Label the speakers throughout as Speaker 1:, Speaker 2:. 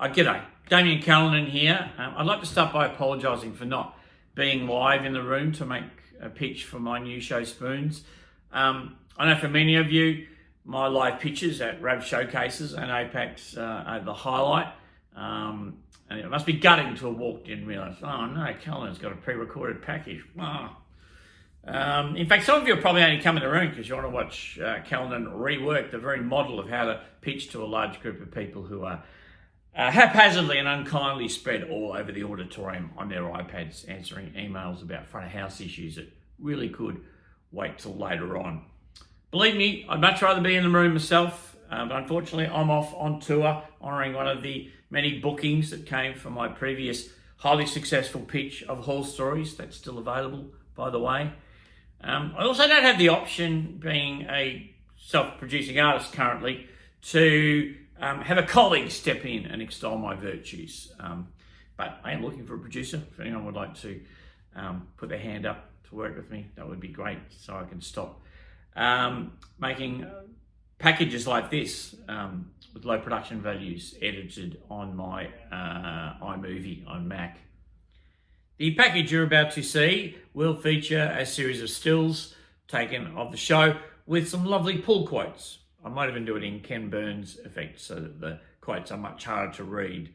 Speaker 1: G'day, Damian Callinan here. I'd like to start by apologising for not being live in the room to make a pitch for my new show Spoons. I know for many of you, my live pitches at RAV showcases and APACs are the highlight. And it must be gutting to have walked in and realised, oh no, Callinan's got a pre-recorded package. Oh. In fact, some of you are probably only come in the room because you want to watch Callinan rework the very model of how to pitch to a large group of people who are haphazardly and unkindly spread all over the auditorium on their iPads, answering emails about front of house issues that really could wait till later on. Believe me, I'd much rather be in the room myself, but unfortunately I'm off on tour honouring one of the many bookings that came from my previous highly successful pitch of Hall Stories. That's still available, by the way. I also don't have the option, being a self-producing artist currently, to have a colleague step in and extol my virtues. But I am looking for a producer. If anyone would like to put their hand up to work with me, that would be great, so I can stop making packages like this with low production values edited on my iMovie on Mac. The package you're about to see will feature a series of stills taken of the show with some lovely pull quotes. I might even do it in Ken Burns effect so that the quotes are much harder to read.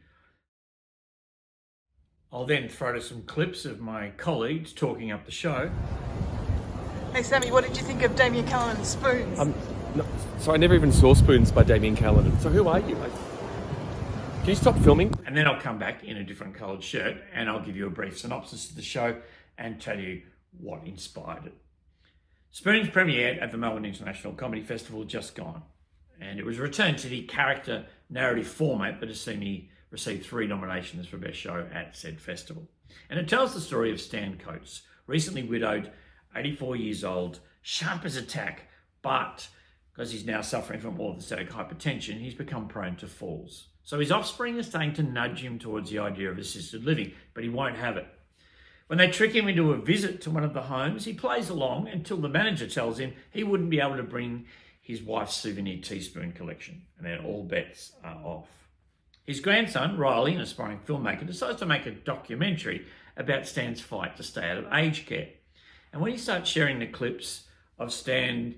Speaker 1: I'll then throw to some clips of my colleagues talking up the show.
Speaker 2: Hey Sammy, what did you think of Damian Callinan's Spoons?
Speaker 3: So I never even saw Spoons by Damian Callinan. So who are you? Can you stop filming?
Speaker 1: And then I'll come back in a different coloured shirt and I'll give you a brief synopsis of the show and tell you what inspired it. Spoons premiered at the Melbourne International Comedy Festival just gone, and it was returned to the character narrative format that has seen me receive 3 nominations for Best Show at said festival. And it tells the story of Stan Coates, recently widowed, 84 years old, sharp as a tack, but because he's now suffering from orthostatic hypertension, he's become prone to falls. So his offspring are starting to nudge him towards the idea of assisted living, but he won't have it. When they trick him into a visit to one of the homes, he plays along until the manager tells him he wouldn't be able to bring his wife's souvenir teaspoon collection, and then all bets are off. His grandson, Riley, an aspiring filmmaker, decides to make a documentary about Stan's fight to stay out of aged care. And when he starts sharing the clips of Stan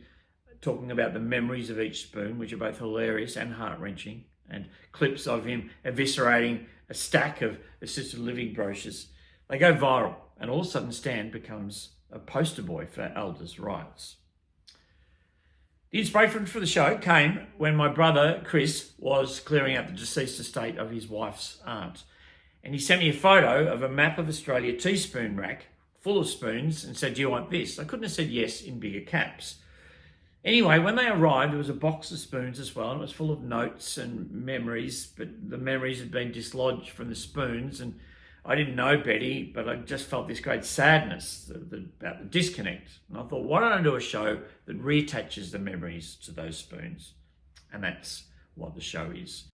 Speaker 1: talking about the memories of each spoon, which are both hilarious and heart-wrenching, and clips of him eviscerating a stack of assisted living brochures, they go viral, and all of a sudden Stan becomes a poster boy for elders' rights. The inspiration for the show came when my brother Chris was clearing out the deceased estate of his wife's aunt, and he sent me a photo of a map of Australia teaspoon rack full of spoons and said, "Do you want this?" I couldn't have said yes in bigger caps. Anyway, when they arrived, there was a box of spoons as well, and it was full of notes and memories, but the memories had been dislodged from the spoons, and I didn't know Betty, but I just felt this great sadness about the disconnect. And I thought, why don't I do a show that reattaches the memories to those spoons? And that's what the show is.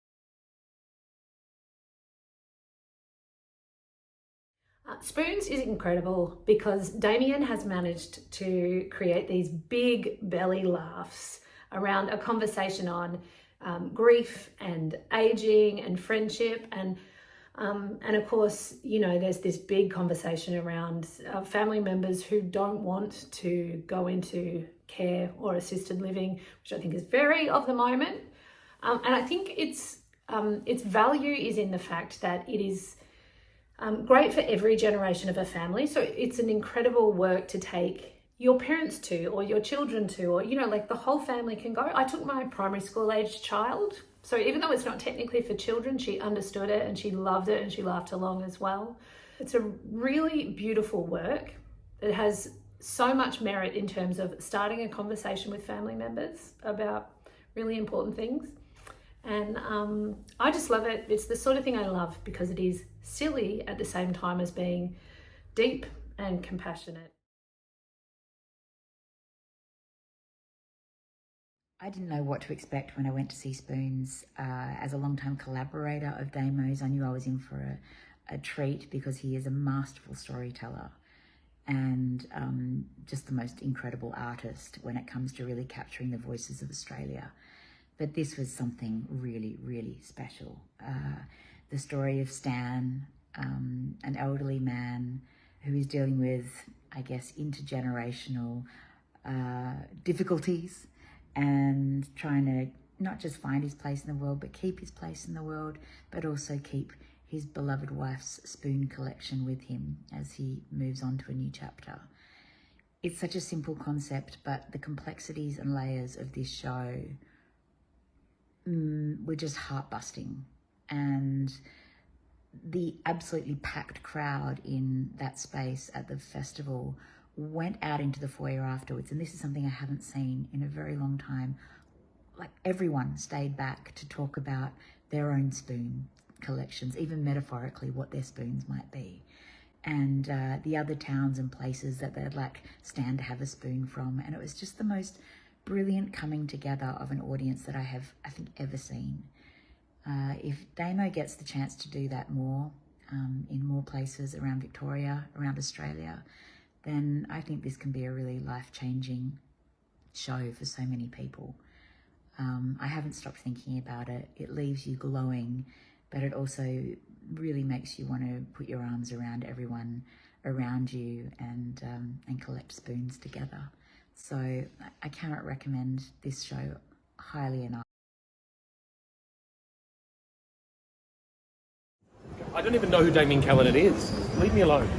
Speaker 4: Spoons is incredible because Damian has managed to create these big belly laughs around a conversation on grief and aging and friendship, and of course, you know, there's this big conversation around family members who don't want to go into care or assisted living, which I think is very of the moment. And I think its value is in the fact that it is great for every generation of a family. So it's an incredible work to take your parents to, or your children to, or, you know, like the whole family can go. I took my primary school aged child. So even though it's not technically for children, she understood it and she loved it and she laughed along as well. It's a really beautiful work. It has so much merit in terms of starting a conversation with family members about really important things. And I just love it. It's the sort of thing I love because it is silly at the same time as being deep and compassionate.
Speaker 5: I didn't know what to expect when I went to see Spoons. As a long-time collaborator of Damo's, I knew I was in for a treat because he is a masterful storyteller and just the most incredible artist when it comes to really capturing the voices of Australia. But this was something really, really special. the story of Stan, an elderly man who is dealing with, I guess, intergenerational difficulties and trying to not just find his place in the world, but keep his place in the world, but also keep his beloved wife's spoon collection with him as he moves on to a new chapter. It's such a simple concept, but the complexities and layers of this show were just heart-busting. And the absolutely packed crowd in that space at the festival went out into the foyer afterwards, and this is something I haven't seen in a very long time. Like, everyone stayed back to talk about their own spoon collections, even metaphorically what their spoons might be, and the other towns and places that they'd like stand to have a spoon from. And it was just the most brilliant coming together of an audience that I think ever seen. If Damo gets the chance to do that more in more places around Victoria, around Australia, then I think this can be a really life-changing show for so many people. I haven't stopped thinking about it. It leaves you glowing, but it also really makes you want to put your arms around everyone around you and collect spoons together. So I cannot recommend this show highly enough.
Speaker 3: I don't even know who Damian Callinan is. Leave me alone.